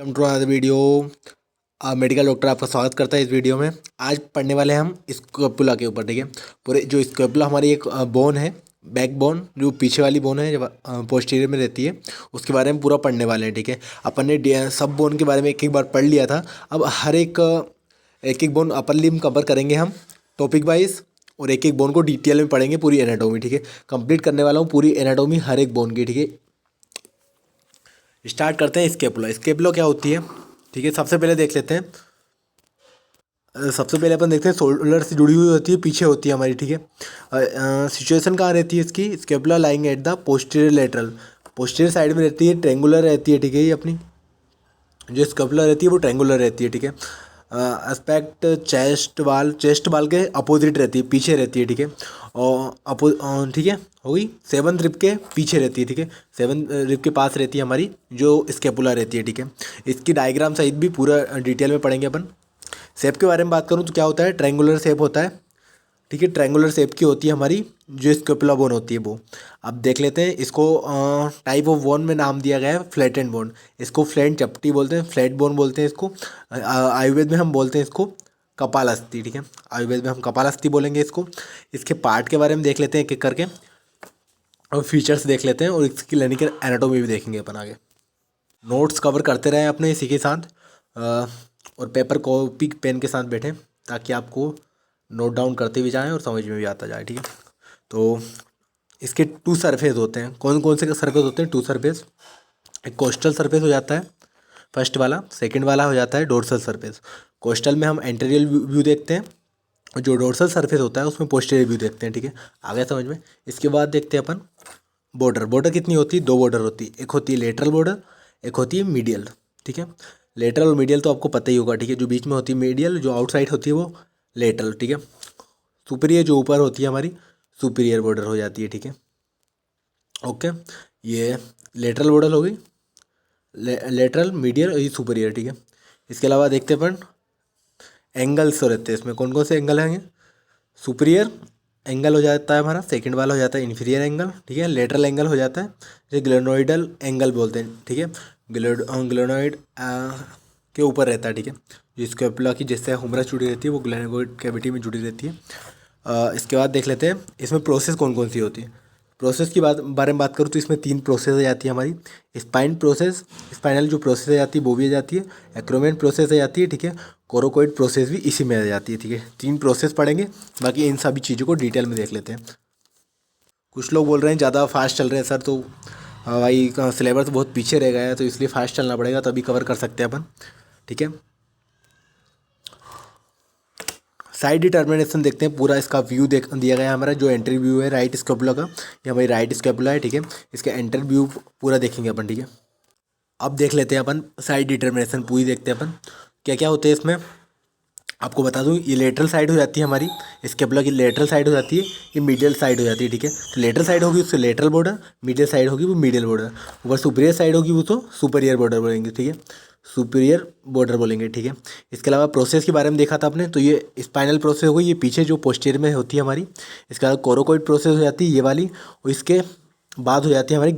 Welcome to another video. Medical doctor आपका स्वागत करता है इस वीडियो में। आज पढ़ने वाले हैं हम स्कैपुला के ऊपर। ठीक है, पूरे जो स्कैपुला हमारी एक बोन है, बैक बोन जो पीछे वाली बोन है, जब पोस्टीरियर में रहती है, उसके बारे में पूरा पढ़ने वाले हैं। ठीक है, अपन ने सब बोन के बारे में एक एक बार पढ़ लिया था। अब हर एक एक बोन अपर लिम्ब कवर करेंगे हम टॉपिक वाइज, और एक एक बोन को डिटेल में पढ़ेंगे, पूरी एनाटोमी। ठीक है, कंप्लीट करने वाला हूँ पूरी एनाटोमी हर एक बोन की। ठीक है, स्टार्ट करते हैं। स्कैपुला स्कैपुला क्या होती है? ठीक है, सबसे पहले देख लेते हैं। सबसे पहले अपन देखते हैं शोल्डर से जुड़ी हुई होती है, पीछे होती है हमारी। ठीक है, सिचुएशन कहाँ रहती है इसकी? Scapula lying at the posterior lateral, posterior side में रहती है, ट्रेंगुलर रहती है। ठीक है, ये अपनी जो स्कैपुला रहती है वो ट्रेंगुलर रहती है। ठीक है, एस्पेक्ट चेस्ट वाल के अपोजिट रहती है, पीछे रहती है। ठीक है, और ठीक है, हो गई। 7th रिब के पीछे रहती है। ठीक है, 7th रिब के पास रहती है हमारी जो स्कैपुला रहती है। ठीक है, इसकी डायग्राम सहित भी पूरा डिटेल में पढ़ेंगे अपन। शेप के बारे में बात करूँ तो क्या होता है? ट्रायंगुलर शेप होता है। ठीक है, ट्रायंगुलर शेप की होती है हमारी जो स्कैपुला बोन होती है वो। अब देख लेते हैं इसको। टाइप ऑफ बोन में नाम दिया गया है फ्लैटेंड बोन। इसको फ्लैट चपटी बोलते हैं, फ्लैट बोन बोलते हैं इसको। आयुर्वेद में हम बोलते हैं इसको कपालस्थि। ठीक है, आयुर्वेद में हम कपालस्थि बोलेंगे इसको। इसके पार्ट के बारे में देख लेते हैं एक एक करके, और फीचर्स देख लेते हैं, और इसकी क्लिनिकल एनाटोमी भी देखेंगे अपन आगे। नोट्स कवर करते रहें अपने इसी के साथ, और पेपर कॉपी पेन के साथ बैठें, ताकि आपको नोट डाउन करते भी जाएं और समझ में भी आता जाए। ठीक है, तो इसके 2 सरफेस होते हैं। कौन कौन से सरफेस होते हैं? 2 सरफेस। एक कोस्टल सरफेस हो जाता है फर्स्ट वाला, सेकंड वाला हो जाता है डोर्सल सरफेस। कोस्टल में हम एंटेरियल व्यू देखते हैं, और जो डोर्सल सरफेस होता है उसमें पोस्टीरियर व्यू देखते हैं। ठीक है, आ गया समझ में। इसके बाद देखते हैं अपन बॉर्डर। बॉर्डर कितनी होती है? 2 बॉर्डर होती है। एक होती है लेटरल बॉर्डर, एक होती है मीडियल। ठीक है, लेटरल और मीडियल तो आपको पता ही होगा। ठीक है, जो बीच में होती है मीडियल, जो आउटसाइड होती है वो लेटरल। ठीक है, सुपीरियर जो ऊपर होती है हमारी सुपीरियर बॉर्डर हो जाती है। ठीक है, ओके, ये लेटरल बॉर्डर हो गई, लेटरल, मीडियल और ये सुपीरियर। ठीक है, इसके अलावा देखते हैं अपन एंगल्स रहते हैं इसमें। कौन कौन से एंगल हैं? सुपीरियर एंगल हो जाता है हमारा, सेकंड वाला हो जाता है इन्फीरियर एंगल। ठीक है, लेटरल एंगल हो जाता है, जैसे ग्लेनोइडल एंगल बोलते हैं। ठीक है, ग्लेनोइड के ऊपर रहता है। ठीक है, जो स्कैपुला की जिससे हुमरस जुड़ी रहती है वो ग्लेनोइड कैविटी में जुड़ी रहती है। इसके बाद देख लेते हैं इसमें प्रोसेस कौन कौन सी होती है। प्रोसेस की बारे में बात करूँ तो इसमें 3 प्रोसेस आ जाती है हमारी। स्पाइन प्रोसेस, स्पाइनल जो प्रोसेस आ जाती है वो भी आ जाती है। एक्रोमेन प्रोसेस आ जाती है। ठीक है, कोरोकोइड प्रोसेस भी इसी में आ जाती है। ठीक है, 3 प्रोसेस पढ़ेंगे, बाकी इन सभी चीज़ों को डिटेल में देख लेते हैं। कुछ लोग बोल रहे हैं ज़्यादा फास्ट चल रहे हैं सर, तो भाई सिलेबस तो बहुत पीछे रह गया है, तो इसलिए फास्ट चलना पड़ेगा, तभी कवर कर सकते हैं अपन। ठीक है, साइड डिटर्मिनेशन देखते हैं। पूरा इसका व्यू देख दिया गया है हमारा, जो एंट्री व्यू है राइट स्कैपुला का, ये हमारी राइट स्कैपुला है। ठीक है, इसका एंट्री व्यू पूरा देखेंगे अपन। ठीक है, अब देख लेते हैं अपन साइड डिटर्मिनेशन पूरी देखते हैं अपन क्या क्या होते हैं इसमें। आपको बता दूं, ये लेटरल साइड हो जाती है हमारी स्कैपुला की, लेटरल साइड हो जाती है, ये मीडियल साइड हो जाती है। ठीक है, तो लेटरल साइड होगी उससे लेटरल बॉर्डर, मीडियल साइड होगी वो मीडियल बॉर्डर, ऊपर सुपीरियर साइड होगी वो तो सुपीरियर बॉर्डर बोलेंगे। ठीक है, सुपीरियर बॉर्डर बोलेंगे। ठीक है, इसके अलावा प्रोसेस के बारे में देखा था आपने, तो ये स्पाइनल प्रोसेस हो गई, ये पीछे जो पोस्टीरियर में होती है हमारी। इसके अलावा कोरोकोइड प्रोसेस हो जाती है ये वाली, और इसके बाद हो जाती है हमारी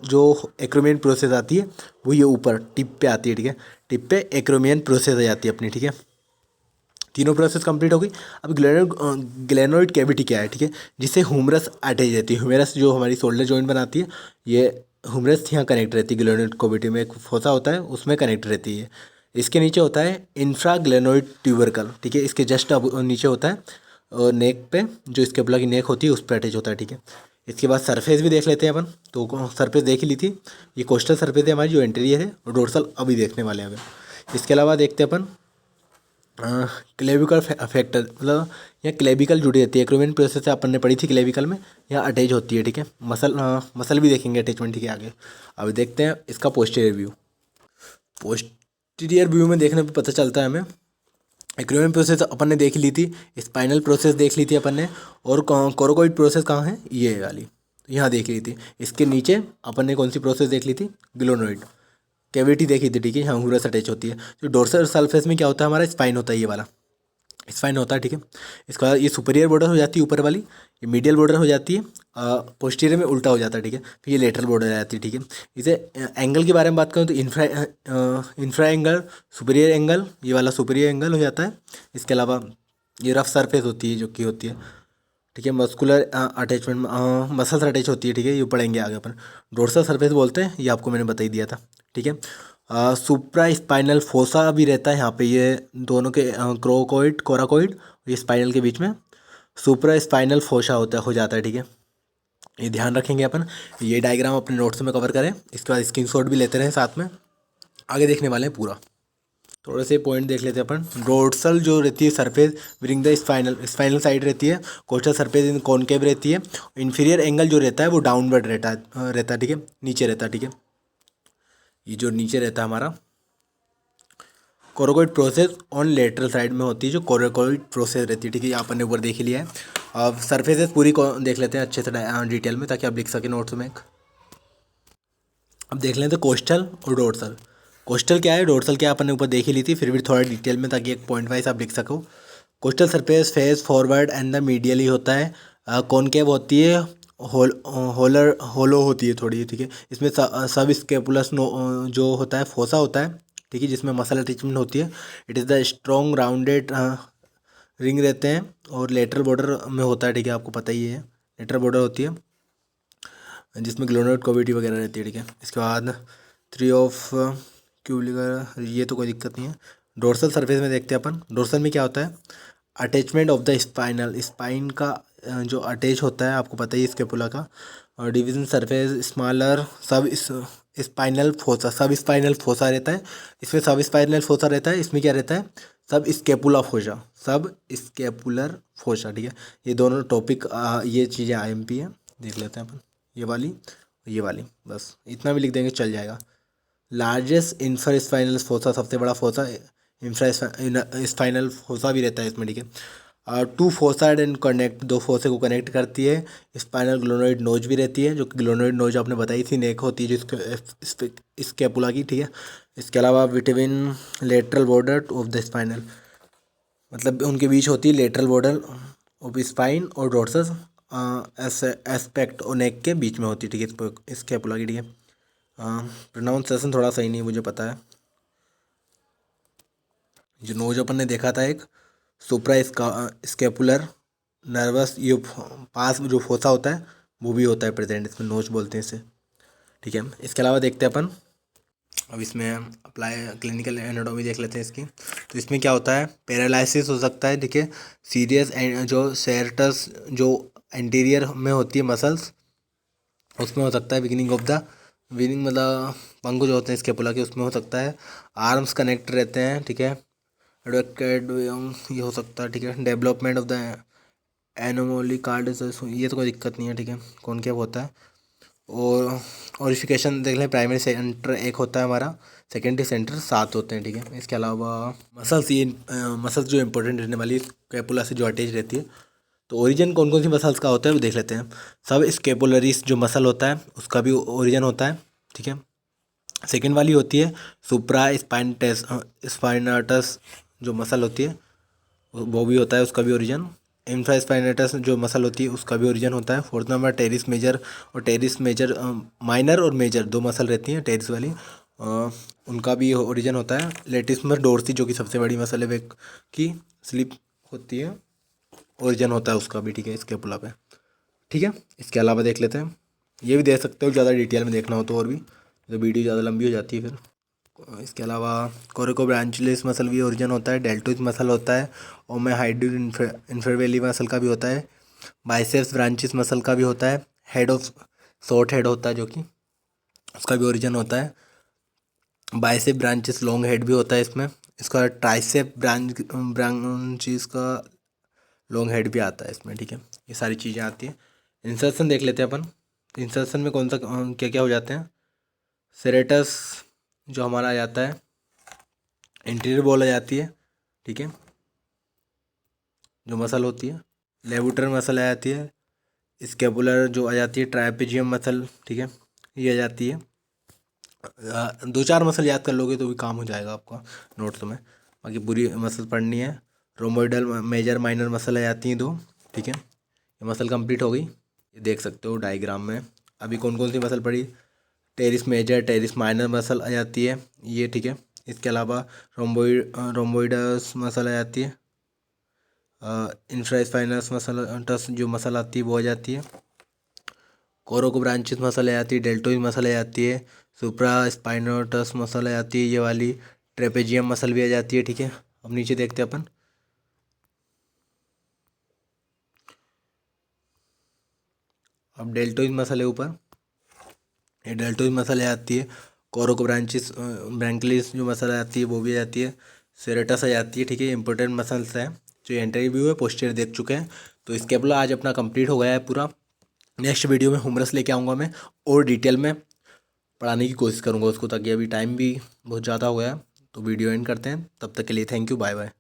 जो एक्रोमियन प्रोसेस आती है वो ये ऊपर टिप पे आती है। ठीक है, टिप पे एक्रोमियन प्रोसेस आ जाती है अपनी। ठीक है, तीनों प्रोसेस कंप्लीट हो गई। अब ग्लेनोइड कैविटी क्या है? ठीक है, जिससे हुमरस अटैच रहती है। ह्यूमेरस जो हमारी शोल्डर जॉइंट बनाती है, ये ह्यूमरस यहाँ कनेक्ट रहती है। ग्लेनोइड कैविटी में एक फोसा होता है, उसमें कनेक्ट रहती है। इसके नीचे होता है इंफ्रा ग्लेनोइड ट्यूबरकल। ठीक है, इसके जस्ट अब नीचे होता है, और नेक पे जो स्कैपुला की नेक होती है उस पर अटैच होता है। ठीक है, इसके बाद सरफेस भी देख लेते हैं अपन। तो सरफेस देख ही ली थी, ये कोस्टल सरफेस है हमारी जो एंटीरियर है, और डोर्सल अभी देखने वाले हैं अभी। इसके अलावा देखते हैं अपन क्लेविकल फैक्टर, मतलब यहाँ क्लेविकल जुड़ी रहती है। एक्रोमियन प्रोसेस से अपन ने पढ़ी थी क्लेविकल में, यहाँ अटैच होती है। ठीक है, मसल भी देखेंगे अटैचमेंट। ठीक है, आगे अभी देखते हैं इसका पोस्टीरियर व्यू। पोस्टीरियर व्यू में देखने पे पता चलता है हमें, एक्रोमियन प्रोसेस अपन ने देख ली थी, स्पाइनल प्रोसेस देख ली थी अपन ने, और कोरोकोइड प्रोसेस कहाँ है? ये वाली यहाँ देख ली थी। इसके नीचे अपन ने कौन सी प्रोसेस देख ली थी? ग्लोनोइड कैविटी देखी थी। ठीक है, यहाँ ह्यूमरस अटैच होती है। जो डोर्सल सरफेस में क्या होता है हमारा? स्पाइन होता है ये वाला। स्पाइन होता है, ठीक है। इसके बाद ये सुपीरियर बॉर्डर हो जाती है ऊपर वाली, ये मीडियल बॉर्डर हो जाती है, पोस्टीरियर में उल्टा हो जाता है, ठीक है। फिर ये लेटरल बॉर्डर आ जाती है, ठीक है। इसे एंगल के बारे में बात करूँ तो इंफ्रा एंगल, सुपीरियर एंगल, ये वाला सुपीरियर एंगल हो जाता है। इसके अलावा ये रफ सरफेस होती है जो कि होती है, ठीक है। मस्कुलर अटैचमेंट, मसल्स अटैच होती है, ठीक है। ये पढ़ेंगे आगे अपन। डोर्सल सरफेस बोलते हैं, ये आपको मैंने बता ही दिया था, ठीक है। सुप्रा स्पाइनल फोसा भी रहता है यहाँ पे, ये दोनों के क्रोकोइड कोराकोइड, ये स्पाइनल के बीच में सुप्रा स्पाइनल फोसा होता हो जाता है, ठीक है। ये ध्यान रखेंगे अपन, ये डायग्राम अपने नोट्स में कवर करें, इसके बाद स्क्रीनशॉट भी लेते रहें साथ में, आगे देखने वाले हैं पूरा। थोड़े से पॉइंट देख लेते हैं अपन। डोर्सल जो रहती है surface bearing the spinal, spinal side रहती है। कोस्टल सरफेस इन कॉनकेव रहती है। इन्फीरियर एंगल जो रहता है वो डाउनवर्ड रहता है, ठीक है, नीचे रहता है, ठीक है। ये जो नीचे रहता है हमारा coracoid process on lateral side में होती है, जो कोराकोइड प्रोसेस रहती है, ठीक है। ये अपन ने ऊपर देख लिया है। अब सरफेसेस पूरी देख लेते हैं अच्छे से डिटेल में, ताकि आप लिख सकें नोट्स में। अब देख लेते हैं कोस्टल और डोर्सल। कोस्टल क्या है, डोर्सल क्या है, अपन ने ऊपर देख ही ली थी, फिर भी थोड़ा डिटेल में, ताकि एक पॉइंट वाइज आप लिख सको। Coastal surface face forward and the medially होता है, कॉनकेव होती है, होलो होती है थोड़ी, ठीक है। इसमें सब स्केपुलस जो होता है फोसा होता है, ठीक है, जिसमें मसल अटैचमेंट होती है। It is the strong rounded ring रहते हैं, और लेटरल बॉर्डर में होता है, ठीक है, आपको पता ही है। लेटरल बॉर्डर होती है जिसमें ग्लोनोड कोविटी वगैरह रहती है, ठीक है। इसके बाद थ्री ऑफ क्यूलिगर, ये तो कोई दिक्कत नहीं है। डोर्सल सरफेस में देखते हैं अपन। डोर्सल में क्या होता है, attachment of the spinal, spine का जो अटैच होता है, आपको पता ही है स्केपुला का। और डिवीजन सरफेस स्मॉलर सब स्पाइनल फोसा, सब स्पाइनल फोसा रहता है। इसमें सब स्पाइनल फोसा रहता है, इसमें क्या रहता है, सब स्केपुला फोसा, सब स्केपुलर फोसा, ठीक है। ये दोनों टॉपिक, ये चीज़ें IMP है, देख लेते हैं अपन। ये वाली ये वाली, बस इतना भी लिख देंगे चल जाएगा। लार्जेस्ट इंफ्रा स्पाइनल फोसा, सबसे बड़ा फोसा इंफ्रा स्पाइनल फोसा भी रहता है इसमें, ठीक है। टू फोसा एंड कनेक्ट, दो फोसे को कनेक्ट करती है। स्पाइनल ग्लोनोइड नोज भी रहती है, जो कि ग्लोनोइड नोज आपने बताई थी, नेक होती है जो स्केपुला की, ठीक है। इसके अलावा between lateral border of the spinal, मतलब उनके बीच होती है लेटरल बॉर्डर ऑफ स्पाइन और डोर्सस एस्पेक्ट और नेक के बीच में होती है, ठीक है, स्केपुला की, ठीक है। प्रोनाउंसिएशन थोड़ा सही नहीं है, मुझे पता है। जो नोज अपन ने देखा था, एक सुप्रा स्केपुलर नर्वस, ये पास में जो फोसा होता है वो भी होता है प्रेजेंट, इसमें नोज बोलते हैं इसे, ठीक है। इसके अलावा देखते हैं अपन, अब इसमें अप्लाई क्लिनिकल एनाटॉमी देख लेते हैं इसकी। तो इसमें क्या होता है, पैरालिसिस हो सकता है, ठीक है। सीरियस जो सेरेटस जो एंटीरियर में होती है मसल्स, उसमें हो सकता है। बिगिनिंग ऑफ द विनिंग, मतलब पंख जो होते हैं स्केपुला के, उसमें हो सकता है। आर्म्स कनेक्ट रहते हैं, ठीक है। एडवोकेट ये हो सकता है, ठीक है। डेवलपमेंट ऑफ द एनोमोली कार्ड, ये तो कोई दिक्कत नहीं है, ठीक है, कौन क्या होता है। और ऑरिफिकेशन देख लें, प्राइमरी सेंटर एक होता है हमारा, सेकेंडरी सेंटर 7 होते हैं, ठीक है। इसके अलावा मसल्स, ये मसल्स जो इंपॉर्टेंट रहने वाली स्केपुला से जो अटैच रहती है। तो ओरिजिन कौन कौन सी मसल्स का होता है वो देख लेते हैं। सब स्केपुलरिस जो मसल होता है उसका भी ओरिजिन होता है, ठीक है। सेकेंड वाली होती है सुप्रा स्पाइनाटस जो मसल होती है, वो भी होता है, उसका भी ओरिजिन। इंफ्रा स्पाइनेटस जो मसल होती है उसका भी ओरिजिन होता है। फोर्थ नंबर टेरिस मेजर, और टेरिस मेजर माइनर और मेजर दो मसल रहती हैं टेरिस वाली, उनका भी ओरिजिन होता है। लेटिस में डोर्सी जो कि सबसे बड़ी मसल है वे की स्लिप होती है, ओरिजिन होता है उसका भी, ठीक है, स्केपुला पे, ठीक है। इसके अलावा देख लेते हैं, ये भी देख सकते हो ज़्यादा डिटेल में देखना हो तो, और भी तो वीडियो ज़्यादा लंबी हो जाती है फिर। इसके अलावा कोरिकोब्रांचियलिस मसल भी ओरिजिन होता है। डेल्टोइड मसल होता है। ओमेहाइड्रिड इंफरवेली मसल का भी होता है। बाइसेप्स ब्रांचिस मसल का भी होता है। हेड ऑफ शॉर्ट हेड होता है जो कि उसका भी ओरिजिन होता है। बाइसेप ब्रांचिस लॉन्ग हेड भी होता है इसमें। इसका ट्राइसेप ब्रांचिस का लॉन्ग हेड भी आता है इसमें, ठीक है। ये सारी चीज़ें आती हैं। इंसर्शन देख लेते हैं अपन। इंसर्शन में कौन सा क्या क्या हो जाते हैं। सेरेटस जो हमारा आ जाता है, इंटीरियर वॉल आ जाती है, ठीक है, जो मसल होती है। लेवुटर मसल आ जाती है। स्केपुलर जो आ जाती है, ट्राइपेजियम मसल, ठीक है, ये आ जाती है। दो चार मसल याद कर लोगे तो भी काम हो जाएगा आपका नोट्स में, बाकी पूरी मसल पढ़नी है। रोमोइडल मेजर माइनर मसल आ जाती हैं 2, ठीक है। ये मसल कंप्लीट हो गई, ये देख सकते हो डायग्राम में। अभी कौन कौन सी मसल पड़ी, teres major teres minor muscle आ जाती है ये, ठीक है। इसके अलावा रोम्बोइडस मसल आ जाती है, इंफ्रास्पाइनस मसल टस जो मसल आती है वो आ जाती है, कोरोको ब्रांचिस मसल आ जाती है, डेल्टोइड मसल आ जाती है, सुप्रा स्पाइनोटस मसल आ जाती है ये वाली, ट्रेपेजियम मसल भी आ जाती है, ठीक है। अब नीचे देखते हैं अपन। अब डेल्टोइड मसल है ऊपर, ये डेल्टोइड मसल आ जाती है, कोरोको ब्रांचिस ब्रैंकलिस जो मसल आ जाती है वो भी आ जाती है, सेरेटस आ जाती है, ठीक है। इंपॉर्टेंट मसल्स है जो एंटेरियर व्यू है पोस्टीरियर देख चुके हैं। तो स्केपुला आज अपना कंप्लीट हो गया है पूरा। नेक्स्ट वीडियो में हुमरस लेके आऊँगा मैं और डिटेल में पढ़ाने की कोशिश करूँगा उसको, ताकि अभी टाइम भी बहुत ज़्यादा हो गया है। तो वीडियो एंड करते हैं, तब तक के लिए थैंक यू, बाय बाय।